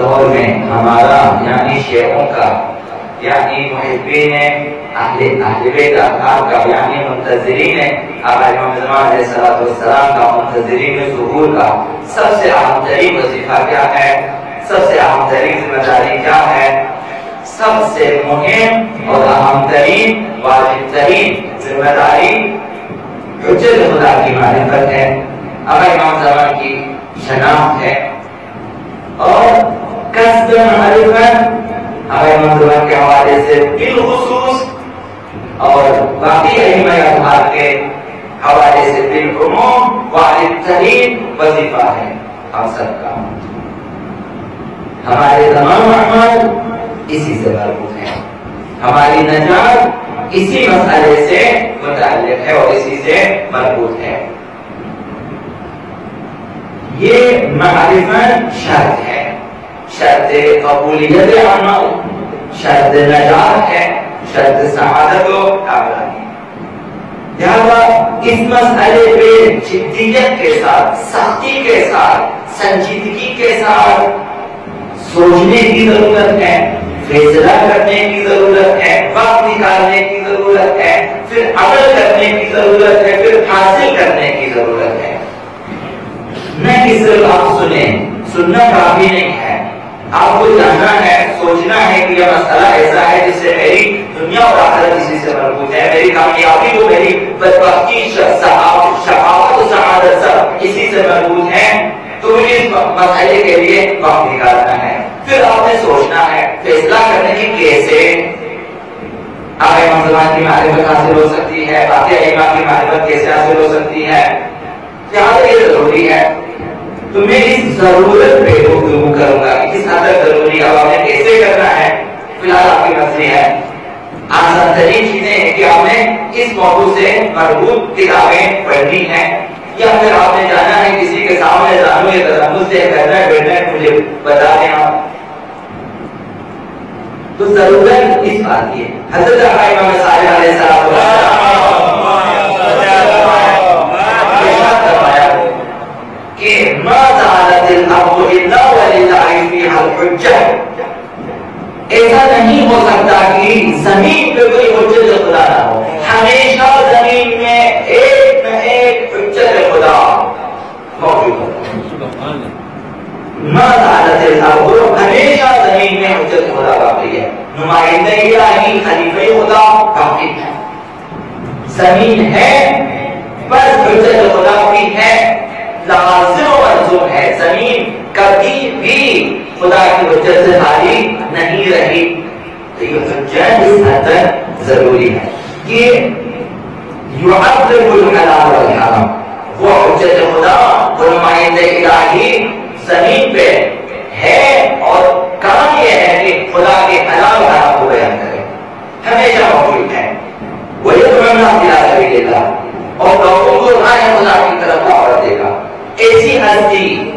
دور میں ہمارا یعنی شیعوں کا یعنی محبین اہل بیت اطہار کا یعنی منتظرین آقا امام زمان علیہ السلام کا منتظرین ظہور کا سب سے اہم ترین وظیفہ کیا ہے؟ سب سے اہم ترین ذمہ داری کیا ہے؟ سب سے مہم اور اہم ترین واجب ترین ذمہ داری حجت خدا کی معرفت ہے، آقا امام زمان کی شناخت ہے اور قصد معرفت آقا امام زمان کے حوالے سے بالخصوص اور باقی ائمہ اطہار کے حوالے سے بالعموم واجب ترین وظیفہ ہے ہم سب کا۔ ہمارے تمام اعمال اسی سے مربوط ہیں، ہماری نجات اسی مسئلے سے متعلق ہے اور اسی سے مربوط ہے۔ یہ معرفت شرط ہے، شرط قبولیت عمل، شرط نجات ہے، شرط سعادت و کامیابی۔ لہذا اس مسئلے پہ جدیت کے ساتھ، سختی کے ساتھ، سنجیدگی کے ساتھ سوچنے کی ضرورت ہے، فیصلہ کرنے کی ضرورت ہے، وقت نکالنے کی ضرورت ہے، پھر عمل کرنے کی ضرورت ہے، پھر حاصل کرنے کی ضرورت ہے۔ نہ کہ صرف آپ سننا کافی نہیں ہے، آپ کو جاننا ہے، سوچنا ہے کہ یہ مسئلہ ایسا ہے جس سے میری دنیا اور آخرت اسی سے مربوط ہے، میری کامیابی کو میری بدبختی شفاعت و سعادت سب اسی سے مربوط ہے، تو مجھے اس مسئلے کے لیے وقت نکالنا ہے۔ پھر آپ نے سوچنا ہے، فیصلہ کرنے کی کیسے آقا امام زمان کی معرفت حاصل ہو سکتی ہے، باقی ائمہ کی معرفت کیسے حاصل ہو سکتی ہے، لہٰذا یہ ضروری ہے۔ تو میں اس ضرورت پہ گفتگو کروں گا کہ کس حد تک ضروری ہے، آپ نے کیسے کرنا ہے۔ فی الحال آپ کی مرضی ہے، آسان ترین چیزیں ہیں کہ آپ نے اس موضوع سے مربوط کتابیں پڑھنی ہیں، یا پھر آپ نے جانا ہے کسی کے سامنے جانو یا تدمس سے کرنا ہے، بیٹھنا ہے، مجھے بتا دیں آپ۔ تو ضرورت اس بات کی ہے۔ حضرت امام صالح علیہ السلام کہ ما زالت الارض الا وللہ فیہا الحجہ، ایسا نہیں ہو سکتا کہ زمین پہ کوئی حجت خدا نہ ہو، ہمیشہ زمین میں ایک نہ ایک حجت خدا موجود ہے۔ ما زالت الارض، ہمیشہ زمین میں حجت خدا باقی ہے، نمائندہ الہی خلیفہ خدا باقی ہے، زمین ہے بس حجت خدا بھی ہے، لازم و ملزوم ہے، زمین کبھی بھی خدا کی حجت سے خالی نہیں رہی۔ تو یہ حجت اس حد تک ضروری ہے کہ یعذب الحلال والحرام، وہ حجت خدا، وہ نمائندہ الہی زمین پہ ہے، اور کام یہ ہے کہ خدا کے حلال و حرام کو بیان کرے، ہمیشہ موجود ہے۔ وَيَدْعُ النَّاسَ إِلَىٰ سَبِيلِ اللَّهِ، اور لوگوں کو راہ خدا کی طرف دعوت دے گا۔ ایسی ہستی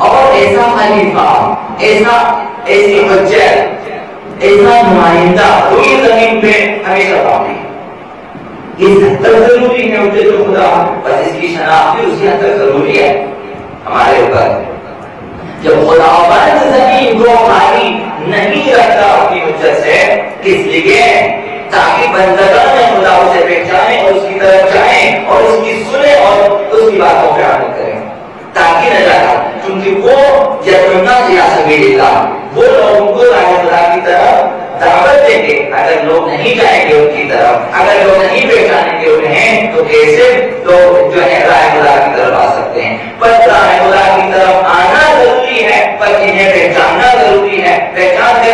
اور ایسا خلیفہ، ایسی حجت، ایسا نمائندہ روئی زمین پہ ہمیشہ باقی ہے۔ اس حد تک ضروری ہے حجت خدا، بس اس کی شناخت بھی اسی حد تک ضروری ہے ہمارے اوپر۔ جب خدا بند زمین کو خالی نہیں رکھتا اپنی حجت سے، کس لیے؟ تاکہ بندگان خدا اسے پہچانے اور اس کی طرف جائیں اور اس کی سنیں اور اس کی باتوں پہ عمل کریں، تاکہ نجات، کیونکہ وہ یدعونا الی سبیل اللہ، وہ لوگوں کو راہ خدا کی طرف دعوت دیں گے۔ اگر لوگ نہیں جائیں گے ان کی طرف، اگر لوگ نہیں پہچانیں گے انہیں، تو کیسے لوگ جو ہے راہ خدا کی طرف آ سکتے ہیں؟ بس راہ خدا کی طرف آنا ضروری ہے، پر انہیں پہچاننا ضروری ہے، پہچان کر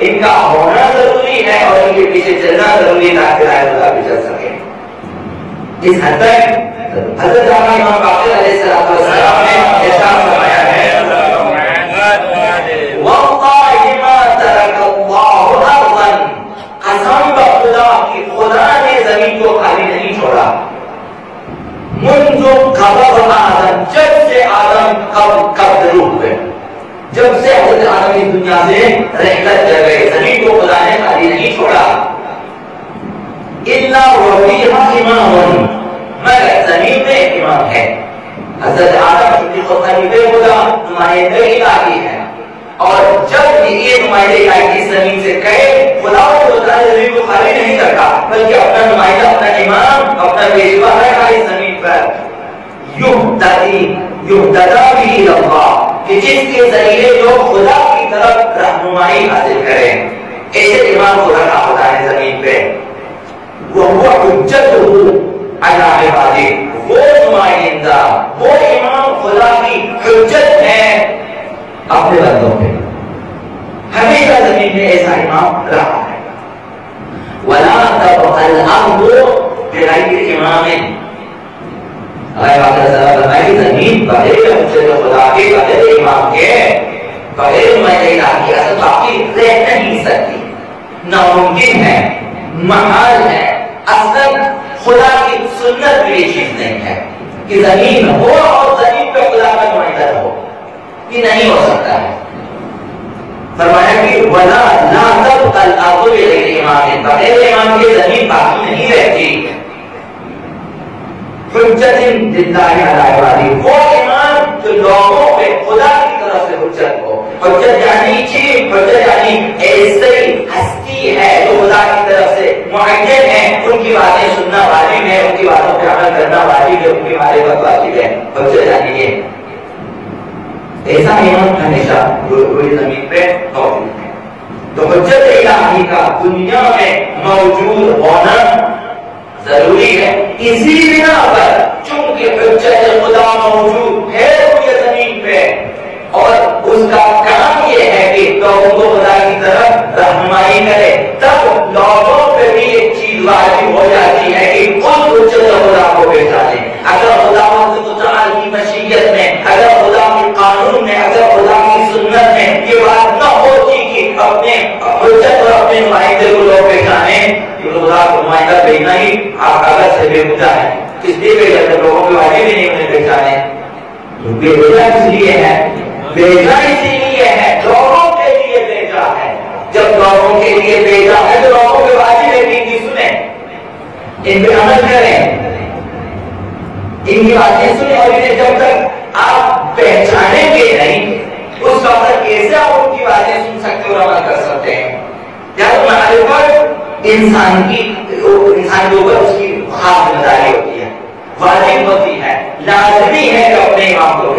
ان کا ہونا ضروری ہے اور ان کے پیچھے چلنا ضروری ہے تاکہ راہ خدا پہ چل سکے۔ اس حد تک حضرت امام باقر علیہ السلام نے ارشاد فرمایا ہے، واللہ ما ترک اللہ ارضا، قسم بخدا کہ خدا نے زمین کو خالی نہیں چھوڑا، منذ قبض آدم، جب سے آدم قبض روح ہوئے، جب سے حضرت آدم اس دنیا سے رحلت کر گئے، زمین کو خدا نے خالی نہیں چھوڑا، الا وفیہا امام، مگر زمین میں ایک امام ہے۔ حضرت آدم چونکہ خود خلیفہ خدا، نمائندہ الہی ہے، نمائندے الہی اس زمین سے کہے خدا زمین کو خالی نہیں کرتا بلکہ اپنا نمائندہ اپنا امام اپنا پیشوا رکھا اس زمین پر یہتدی بھی اللہ کہ جس کے ذریعے جو خدا کی طرف رہنمائی حاصل کریں ایسے امام کو رکھا خدا نے زمین پہ وہ حجتہ علی عبادہ وہ نمائندہ وہ امام خدا کی حجت ہے اپنے بندوں پہ ہمیشہ زمین میں ایسا امام رہا ہے وَلَا تَبْقَى الْأَرْضُ بِغَيْرِ إِمَامٍ فرمائی زمین بغیر حجت خدا کے بغیر امام کے بغیر نمائندہ الہی اصل باقی رہ نہیں سکتی ناممکن ہے محال ہے اصل خدا کی سنت بھی یہ چیز نہیں ہے کہ زمین ہو اور زمین پہ خدا کا نمائندہ ہو یہ نہیں ہو سکتا ہے فرمایا کہ وَلَا لَا تَبْقَى الْأَرْضُ بِغَيْرِ إِمَامٍ بغیر امام کے زمین باقی نہیں رہتی حجت للہ علی عبادہ وہ امام جو لوگوں پہ خدا کی طرف سے حجت ہو حجت یعنی چیز حجت یعنی ایسی ہستی ہے جو خدا کی طرف سے معین ہے ان کی باتیں سننا واجب ہے ان کی باتوں پہ عمل کرنا واجب ہے ان کی معرفت واجب ہے حجت یعنی یہ ایسا امام ہمیشہ پوری زمین پہ موجود ہے تو حجت الہی کا دنیا میں موجود ہونا ضروری ہے اسی بنا پر چونکہ حجت خدا موجود ہے پوری زمین پہ اور اس کا کام یہ ہے کہ لوگوں کو خدا کی طرف رہنمائی کرے تب لوگوں پہ بھی ایک چیز واجب ہو جاتی ہے کہ خود حجت خدا کو پہچانے اگر خدا کی مشیت میں اگر خدا کے قانون میں اگر خدا کی سنت میں یہ بات نہ ہوتی کہ اپنے حجت اور اپنے نمائندے کو لوگ پہچانے کہ خدا کو نمائندہ بھیجنا ہی کاغذ سے بے مدعا ہے اس لیے بھیجا جب لوگوں کے واجب ہی نہیں انہیں پہچانے بھیجا اس لیے ہے بھیجا اسی لیے ہے لوگوں کے لیے بھیجا ہے جب لوگوں کے لیے بھیجا ہے تو لوگوں کے واجب ہے کہ ان کی سنیں ان پہ عمل کریں ان کی باتیں سنیں اور انہیں جب تک آپ پہچانیں گے نہیں اس وقت کیسے آپ ان کی باتیں سن سکتے اور عمل کر سکتے ہیں یا تو معرفت انسان کے اوپر اس کی خاص ذمہ داری ہوتی ہے واجب ہوتی ہے لازمی ہے کہ اپنے امام کو